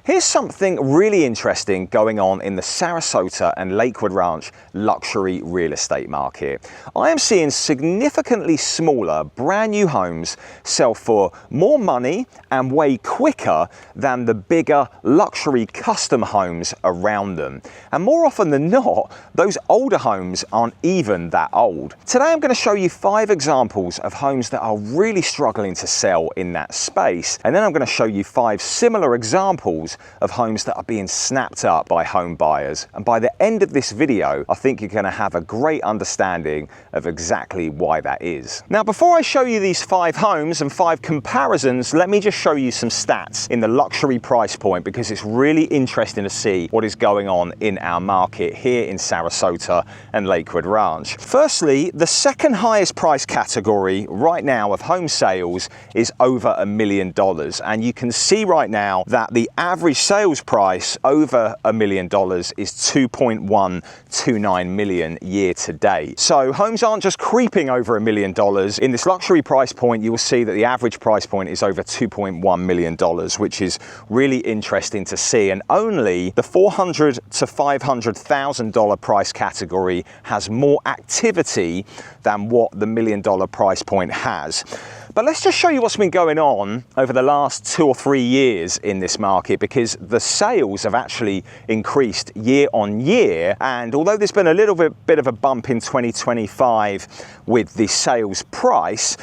Here's something really interesting going on in the Sarasota and Lakewood Ranch luxury real estate market. I am seeing significantly smaller brand new homes sell for more money and way quicker than the bigger luxury custom homes around them. And more often than not, those older homes aren't even that old. Today I'm going to show you 5 examples of homes that are really struggling to sell in that space. And then I'm going to show you 5 similar examples of homes that are being snapped up by home buyers. And by the end of this video, I think you're going to have a great understanding of exactly why that is. Now, before I show you these 5 homes and 5 comparisons, let me just show you some stats in the luxury price point, because it's really interesting to see what is going on in our market here in Sarasota and Lakewood Ranch. Firstly, the second highest price category right now of home sales is over $1 million. And you can see right now that the average sales price over $1 million is $2.129 million year to date. So homes aren't just creeping over $1 million. In this luxury price point, you will see that the average price point is over $2.1 million, which is really interesting to see. And only the $400,000 to $500,000 price category has more activity than what the $1 million price point has. But let's just show you what's been going on over the last 2 or 3 years in this market, because the sales have actually increased year on year. And although there's been a little bit of a bump in 2025 with the sales price,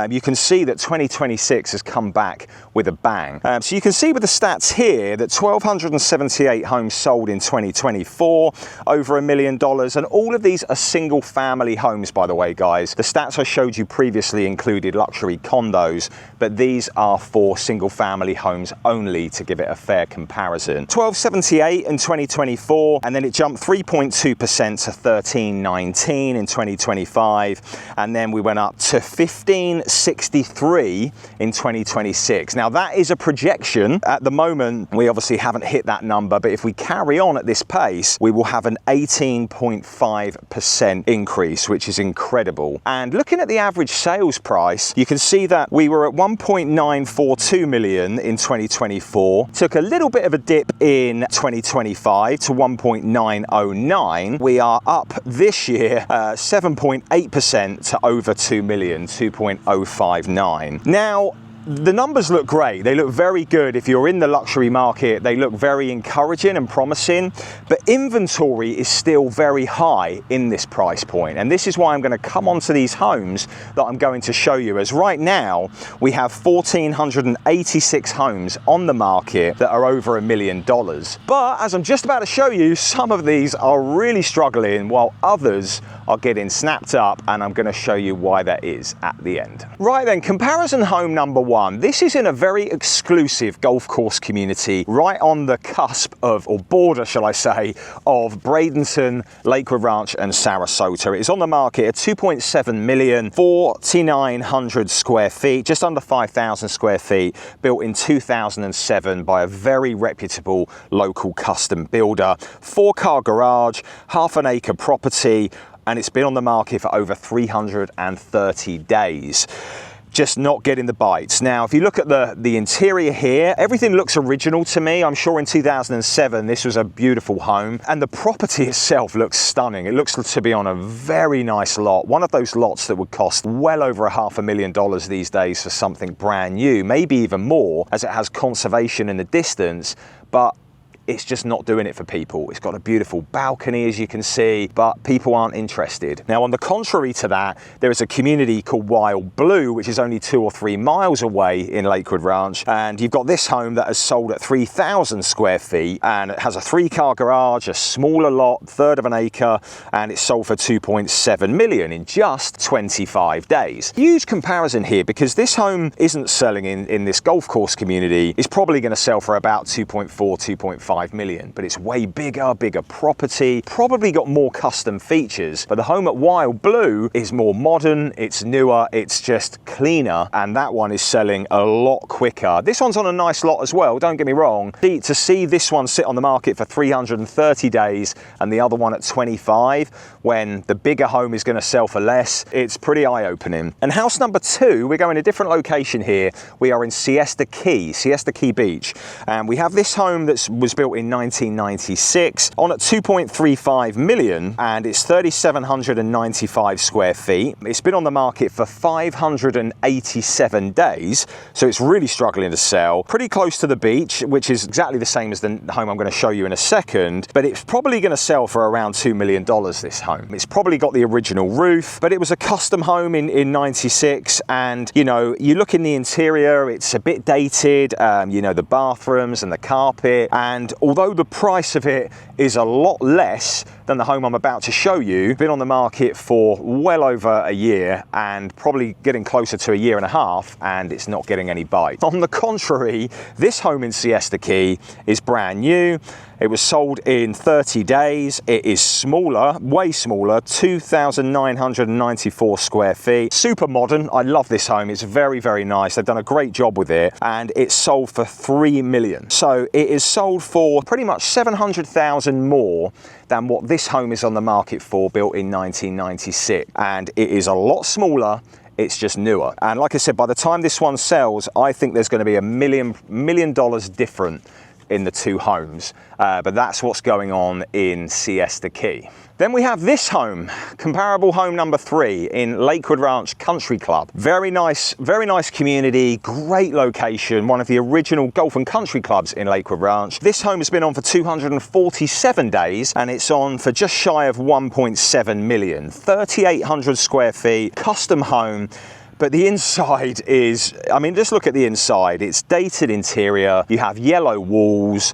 you can see that 2026 has come back with a bang. So you can see with the stats here that 1,278 homes sold in 2024, over $1 million. And all of these are single family homes, by the way, guys. The stats I showed you previously included luxury condos, but these are for single family homes only, to give it a fair comparison. 1,278 in 2024, and then it jumped 3.2% to 1,319 in 2025, and then we went up to 1,563 in 2026. Now that is a projection. At the moment, we obviously haven't hit that number, but if we carry on at this pace, we will have an 18.5% increase, which is incredible. And looking at the average sales price, you can see that we were at 1.942 million in 2024, took a little bit of a dip in 2025 to 1.909. We are up this year 7.8% to over 2 million, 2.059. Now, the numbers look great. They look very good. If you're in the luxury market, they look very encouraging and promising, but inventory is still very high in this price point. And this is why I'm going to come onto these homes that I'm going to show you, as right now we have 1,486 homes on the market that are over $1 million. But as I'm just about to show you, some of these are really struggling while others are getting snapped up, and I'm going to show you why that is at the end. Right then, comparison home number 1. This is in a very exclusive golf course community right on the cusp of, or border shall I say, of Bradenton, Lakewood Ranch and Sarasota. It is on the market at 2.7 million, 4,900 square feet, just under 5,000 square feet, built in 2007 by a very reputable local custom builder. 4-car garage, half an acre property, and it's been on the market for over 330 days. Just not getting the bites. Now, if you look at the interior here, everything looks original to me. I'm sure in 2007, this was a beautiful home, and the property itself looks stunning. It looks to be on a very nice lot. One of those lots that would cost well over $500,000 these days for something brand new, maybe even more, as it has conservation in the distance, but it's just not doing it for people. It's got a beautiful balcony, as you can see, but people aren't interested. Now, on the contrary to that, there is a community called Wild Blue, which is only 2 or 3 miles away in Lakewood Ranch. And you've got this home that has sold at 3,000 square feet, and it has a 3-car garage, a smaller lot, 1/3 of an acre, and it's sold for 2.7 million in just 25 days. Huge comparison here, because this home isn't selling in this golf course community. It's probably going to sell for about 2.4, 2.5 2.5 million, but it's way bigger property, probably got more custom features. But the home at Wild Blue is more modern, it's newer, it's just cleaner, and that one is selling a lot quicker. This one's on a nice lot as well, don't get me wrong. To see this one sit on the market for 330 days and the other one at 25, when the bigger home is going to sell for less, it's pretty eye-opening. And house number 2, we're going a different location here. We are in Siesta Key Beach, and we have this home that was built in 1996 on at 2.35 million, and it's 3,795 square feet. It's been on the market for 587 days, so it's really struggling to sell. Pretty close to the beach, which is exactly the same as the home I'm going to show you in a second, but it's probably going to sell for around $2 million, this home. It's probably got the original roof, but it was a custom home in 96, and you know, you look in the interior, it's a bit dated, you know, the bathrooms and the carpet, and although the price of it is a lot less than the home I'm about to show you, been on the market for well over a year and probably getting closer to a year and a half, and it's not getting any bite. On the contrary, this home in Siesta Key is brand new. It was sold in 30 days. It is smaller, way smaller, 2,994 square feet. Super modern. I love this home. It's very nice. They've done a great job with it, and it's sold for $3 million. So it is sold for pretty much 700,000 more than what this home is on the market for, built in 1996. And it is a lot smaller. It's just newer. And like I said, by the time this one sells, I think there's going to be $1 million different in the two homes, but that's what's going on in Siesta Key. Then we have this home, comparable home number 3 in Lakewood Ranch Country Club. Very nice community, great location, one of the original golf and country clubs in Lakewood Ranch. This home has been on for 247 days, and it's on for just shy of 1.7 million, 3,800 square feet, custom home. But the inside is, I mean, just look at the inside. It's dated interior. You have yellow walls,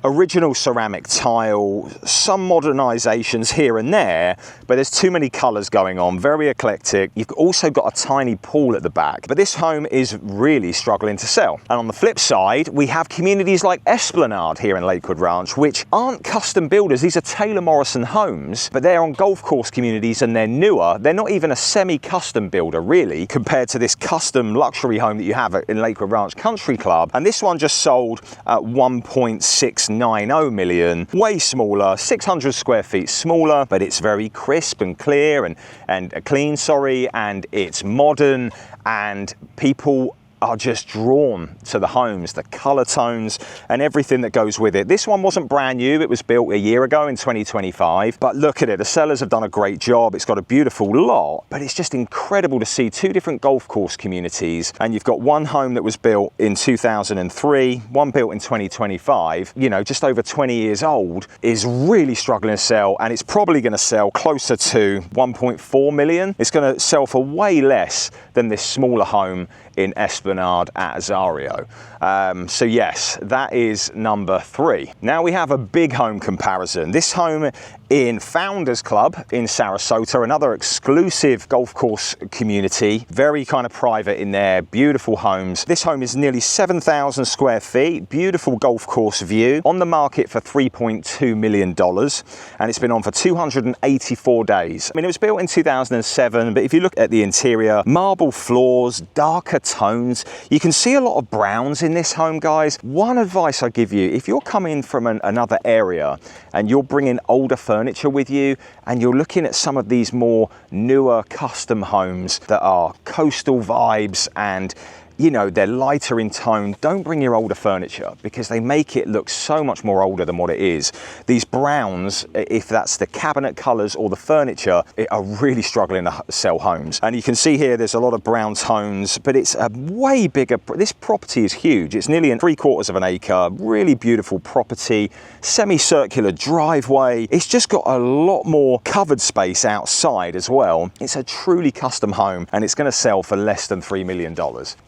original ceramic tile, some modernizations here and there, but there's too many colors going on, very eclectic. You've also got a tiny pool at the back, but this home is really struggling to sell. And on the flip side, we have communities like Esplanade here in Lakewood Ranch, which aren't custom builders. These are Taylor Morrison homes, but they're on golf course communities and they're newer. They're not even a semi-custom builder, really, compared to this custom luxury home that you have in Lakewood Ranch Country Club. And this one just sold at 1.690 million, way smaller, 600 square feet smaller, but it's very crisp and clear and clean, and it's modern, and people are just drawn to the homes, the color tones and everything that goes with it. This one wasn't brand new, it was built a year ago in 2025, but look at it, the sellers have done a great job. It's got a beautiful lot, but it's just incredible to see 2 different golf course communities, and you've got one home that was built in 2003, one built in 2025, you know, just over 20 years old, is really struggling to sell, and it's probably going to sell closer to 1.4 million. It's going to sell for way less than this smaller home in Esplanade at Azario. So yes, that is number 3. Now we have a big home comparison. This home in Founders Club in Sarasota, another exclusive golf course community, very kind of private in there, beautiful homes. This home is nearly 7,000 square feet, beautiful golf course view, on the market for $3.2 million, and it's been on for 284 days. I mean, it was built in 2007, but if you look at the interior, marble floors, darker tones, you can see a lot of browns in this home, guys. One advice I give you, if you're coming from another area and you're bringing older furniture with you and you're looking at some of these more newer custom homes that are coastal vibes and, you know, they're lighter in tone, don't bring your older furniture because they make it look so much more older than what it is. These browns, if that's the cabinet colors or the furniture, are really struggling to sell homes. And you can see here there's a lot of brown tones, but it's a way bigger, this property is huge. It's nearly 3/4 of an acre, really beautiful property, semicircular driveway. It's just got a lot more covered space outside as well. It's a truly custom home, and it's going to sell for less than $3 million.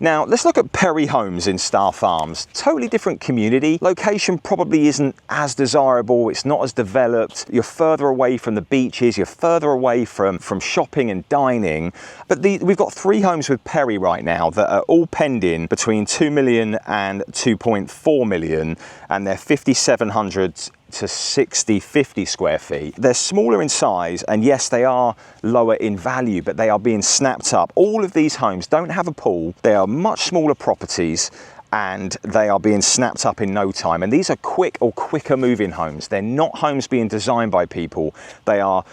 Now, Now, let's look at Perry Homes in Star Farms. Totally different community. Location probably isn't as desirable. It's not as developed. You're further away from the beaches. You're further away from shopping and dining. But we've got 3 homes with Perry right now that are all penned in between 2 million and 2.4 million, and they're 5,700 to 50 square feet. They're smaller in size, and yes, they are lower in value, but they are being snapped up. All of these homes don't have a pool. They are much smaller properties, and they are being snapped up in no time. And these are quick or quicker moving homes. They're not homes being designed by people. They are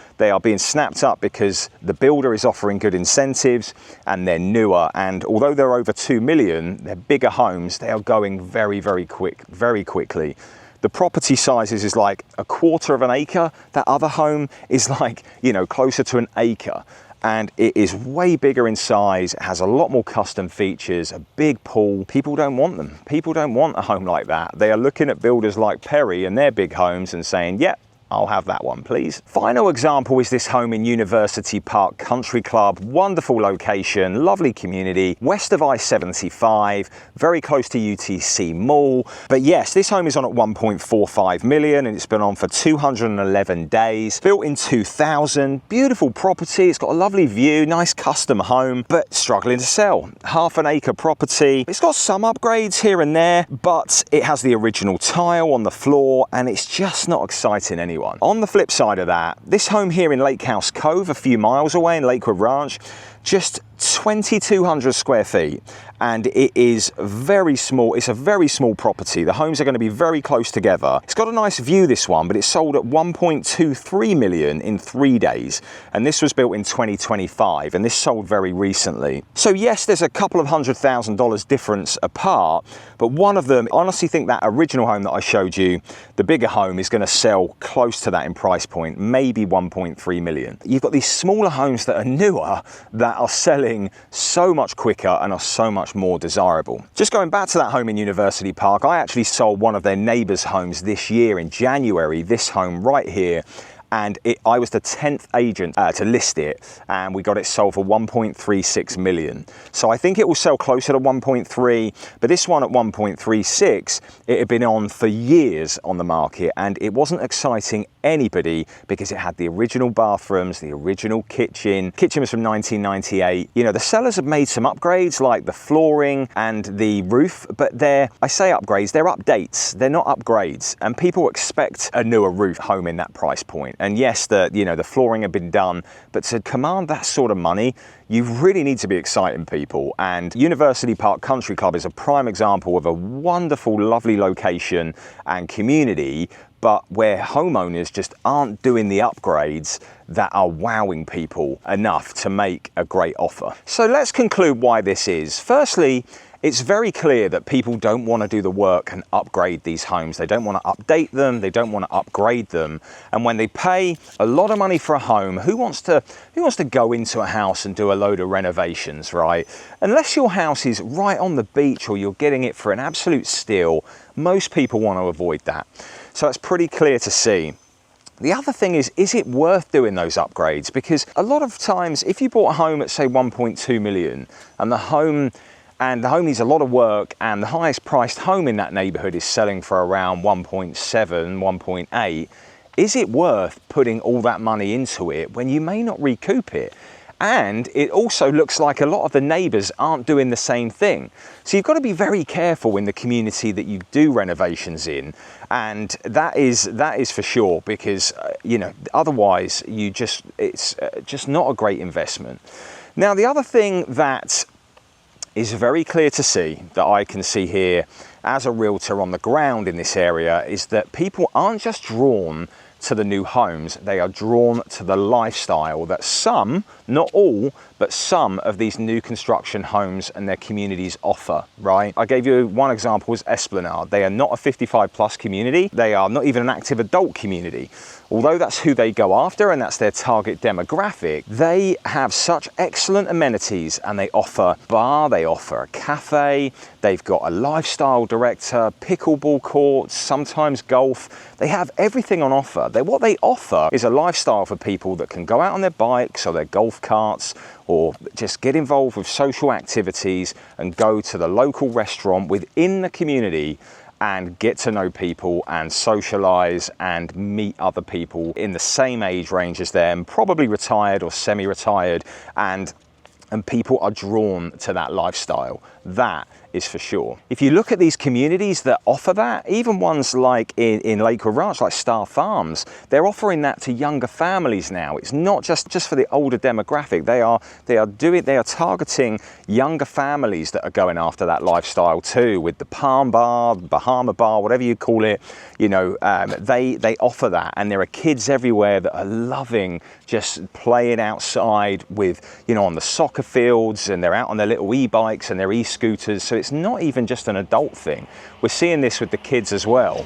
being snapped up because the builder is offering good incentives, and they're newer. And although they're over 2 million, they're bigger homes. They are going very, very quickly. The property sizes is like 1/4 of an acre. That other home is like, you know, closer to an acre. And it is way bigger in size. It has a lot more custom features, a big pool. People don't want them. People don't want a home like that. They are looking at builders like Perry and their big homes and saying, yep, I'll have that one, please. Final example is this home in University Park Country Club. Wonderful location, lovely community, west of I-75, very close to UTC Mall. But yes, this home is on at 1.45 million, and it's been on for 211 days. Built in 2000, beautiful property. It's got a lovely view, nice custom home, but struggling to sell. Half an acre property. It's got some upgrades here and there, but it has the original tile on the floor, and it's just not exciting anyway. On the flip side of that, this home here in Lake House Cove, a few miles away in Lakewood Ranch, just 2,200 square feet, and it is very small. It's a very small property. The homes are going to be very close together. It's got a nice view, this one, but it's sold at 1.23 million in 3 days, and this was built in 2025, and this sold very recently. So yes, there's a couple of $100,000 difference apart, but one of them, I honestly think that original home that I showed you, the bigger home, is going to sell close to that in price point, maybe 1.3 million. You've got these smaller homes that are newer that are selling so much quicker and are so much more desirable. Just going back to that home in University Park, I actually sold one of their neighbours' homes this year in January, this home right here. And I was the 10th agent to list it, and we got it sold for 1.36 million. So I think it will sell closer to 1.3, but this one at 1.36, it had been on for years on the market, and it wasn't exciting anybody because it had the original bathrooms, the original kitchen. Kitchen was from 1998. You know, the sellers have made some upgrades like the flooring and the roof, but I say upgrades, they're updates. They're not upgrades, and people expect a newer roof home in that price point. And yes, the flooring had been done, but to command that sort of money, you really need to be exciting people. And University Park Country Club is a prime example of a wonderful, lovely location and community, but where homeowners just aren't doing the upgrades that are wowing people enough to make a great offer. So let's conclude why this is. Firstly, it's very clear that people don't want to do the work and upgrade these homes. They don't want to update them. They don't want to upgrade them. And when they pay a lot of money for a home, who wants to go into a house and do a load of renovations, right? Unless your house is right on the beach or you're getting it for an absolute steal, most people want to avoid that. So it's pretty clear to see. The other thing is it worth doing those upgrades? Because a lot of times, if you bought a home at say 1.2 million and the home needs a lot of work, and the highest priced home in that neighborhood is selling for around 1.7, 1.8, is it worth putting all that money into it when you may not recoup it? And it also looks like a lot of the neighbors aren't doing the same thing. So you've got to be very careful in the community that you do renovations in. And that is for sure, because otherwise it's just not a great investment. Now, the other thing that is very clear to see, that I can see here as a realtor on the ground in this area, is that people aren't just drawn to the new homes, they are drawn to the lifestyle that some, not all, but some of these new construction homes and their communities offer, right? I gave you one example, was Esplanade. They are not a 55 plus community. They are not even an active adult community. Although that's who they go after and that's their target demographic, they have such excellent amenities, and they offer a bar, they offer a cafe, they've got a lifestyle director, pickleball courts, sometimes golf. They have everything on offer. What they offer is a lifestyle for people that can go out on their bikes or their golf carts, or just get involved with social activities and go to the local restaurant within the community and get to know people and socialize and meet other people in the same age range as them, probably retired or semi-retired, and people are drawn to that lifestyle. That is for sure. If you look at these communities that offer that, even ones like in Lakewood Ranch, like Star Farms, they're offering that to younger families now. It's not just for the older demographic. They are targeting younger families that are going after that lifestyle too, with the Palm Bar, Bahama Bar, whatever you call it. You know, they offer that, and there are kids everywhere that are loving just playing outside with, you know, on the soccer fields, and they're out on their little e-bikes and their e-scooters. So it's not even just an adult thing. We're seeing this with the kids as well.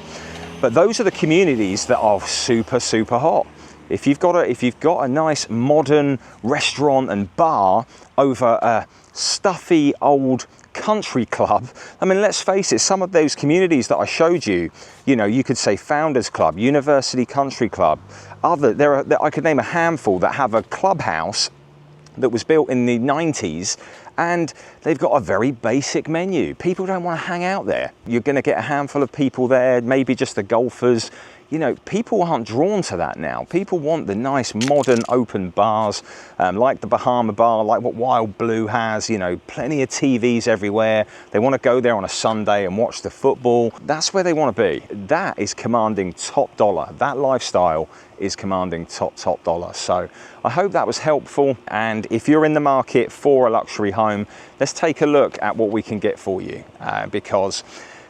But those are the communities that are super, super hot. If you've got a nice modern restaurant and bar over a stuffy old country club, I mean, let's face it, some of those communities that I showed you, you know, you could say Founders Club, University Country Club, I could name a handful that have a clubhouse that was built in the 90s, and they've got a very basic menu. People don't want to hang out there. You're going to get a handful of people there, maybe just the golfers. You know, people aren't drawn to that now. People want the nice modern open bars, like the Bahama Bar, like what Wild Blue has, you know, plenty of TVs everywhere. They want to go there on a Sunday and watch the football. That's where they want to be. That is commanding top dollar. That lifestyle is commanding top dollar. So I hope that was helpful. And if you're in the market for a luxury home, let's take a look at what we can get for you, because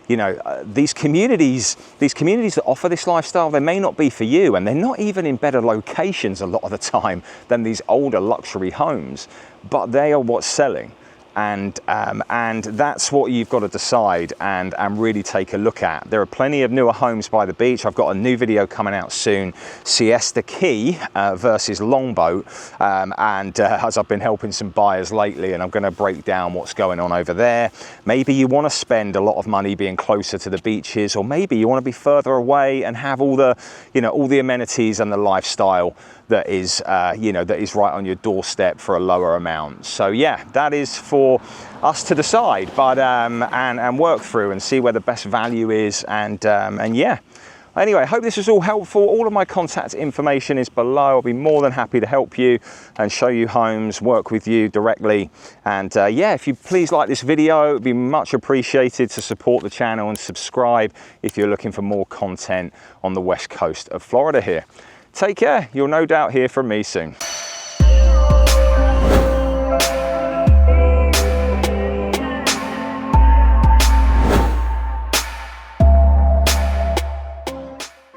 you know, these communities that offer this lifestyle, they may not be for you, and they're not even in better locations a lot of the time than these older luxury homes, but they are what's selling. And that's what you've got to decide and really take a look at. There are plenty of newer homes by the beach. I've got a new video coming out soon, Siesta Key versus Longboat, as I've been helping some buyers lately, and I'm going to break down what's going on over there. Maybe you want to spend a lot of money being closer to the beaches, or maybe you want to be further away and have all the, you know, all the amenities and the lifestyle that is, you know, that is right on your doorstep for a lower amount. So yeah, that is for us to decide, but and work through and see where the best value is, and yeah. Anyway, I hope this was all helpful. All of my contact information is below. I'll be more than happy to help you and show you homes, work with you directly. And yeah, if you please like this video, it'd be much appreciated to support the channel and subscribe if you're looking for more content on the west coast of Florida here. Take care. You'll no doubt hear from me soon.